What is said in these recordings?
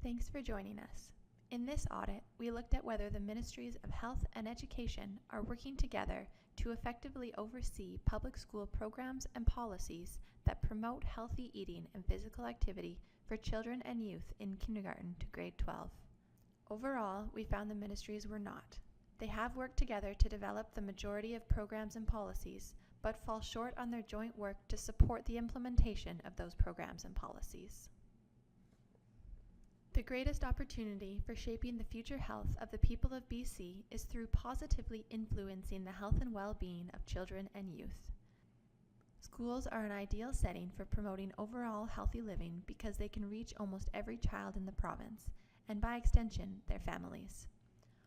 Thanks for joining us. In this audit, we looked at whether the Ministries of Health and Education are working together to effectively oversee public school programs and policies that promote healthy eating and physical activity for children and youth in kindergarten to grade 12. Overall, we found the ministries were not. They have worked together to develop the majority of programs and policies, but fall short on their joint work to support the implementation of those programs and policies. The greatest opportunity for shaping the future health of the people of BC is through positively influencing the health and well-being of children and youth. Schools are an ideal setting for promoting overall healthy living because they can reach almost every child in the province, and by extension, their families.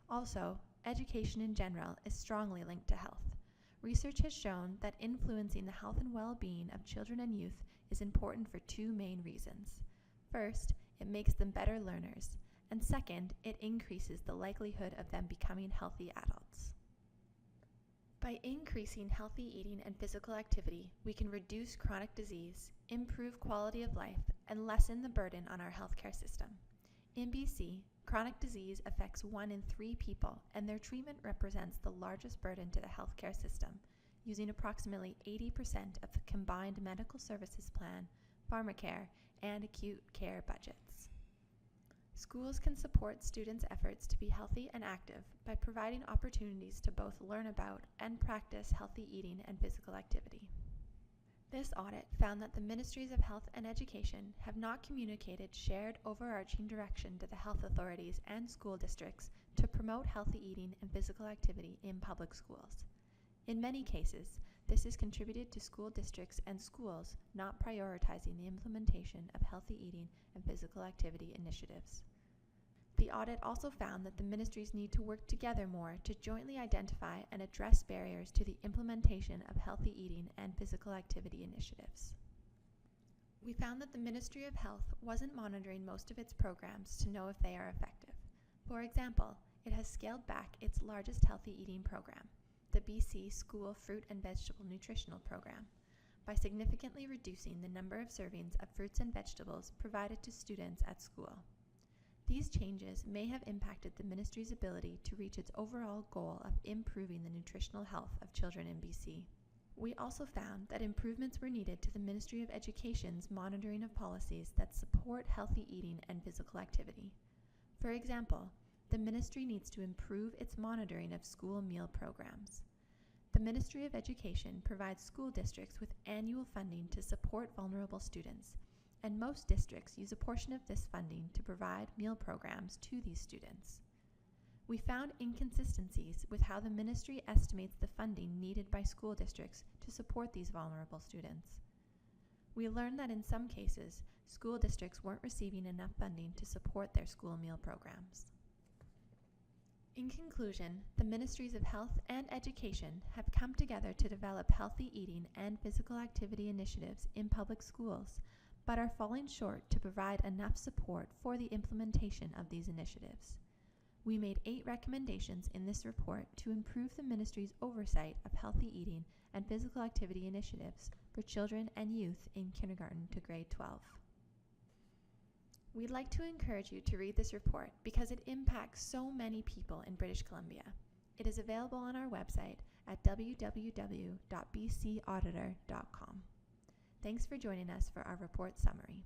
Also, education in general is strongly linked to health. Research has shown that influencing the health and well-being of children and youth is important for two main reasons. First, it makes them better learners, and second, it increases the likelihood of them becoming healthy adults. By increasing healthy eating and physical activity, we can reduce chronic disease, improve quality of life, and lessen the burden on our healthcare system. In BC, chronic disease affects 1 in 3 people, and their treatment represents the largest burden to the healthcare system, using approximately 80% of the combined medical services plan, pharmacare, and acute care budgets. Schools can support students' efforts to be healthy and active by providing opportunities to both learn about and practice healthy eating and physical activity. This audit found that the Ministries of Health and Education have not communicated shared overarching direction to the health authorities and school districts to promote healthy eating and physical activity in public schools. In many cases, this has contributed to school districts and schools not prioritizing the implementation of healthy eating and physical activity initiatives. The audit also found that the ministries need to work together more to jointly identify and address barriers to the implementation of healthy eating and physical activity initiatives. We found that the Ministry of Health wasn't monitoring most of its programs to know if they are effective. For example, it has scaled back its largest healthy eating program, the BC School Fruit and Vegetable Nutritional Program, by significantly reducing the number of servings of fruits and vegetables provided to students at school. These changes may have impacted the ministry's ability to reach its overall goal of improving the nutritional health of children in BC. We also found that improvements were needed to the Ministry of Education's monitoring of policies that support healthy eating and physical activity. For example, the ministry needs to improve its monitoring of school meal programs. The Ministry of Education provides school districts with annual funding to support vulnerable students, and most districts use a portion of this funding to provide meal programs to these students. We found inconsistencies with how the ministry estimates the funding needed by school districts to support these vulnerable students. We learned that in some cases, school districts weren't receiving enough funding to support their school meal programs. In conclusion, the Ministries of Health and Education have come together to develop healthy eating and physical activity initiatives in public schools, but are falling short to provide enough support for the implementation of these initiatives. We made 8 recommendations in this report to improve the ministry's oversight of healthy eating and physical activity initiatives for children and youth in kindergarten to grade 12. We'd like to encourage you to read this report because it impacts so many people in British Columbia. It is available on our website at www.bcauditor.com. Thanks for joining us for our report summary.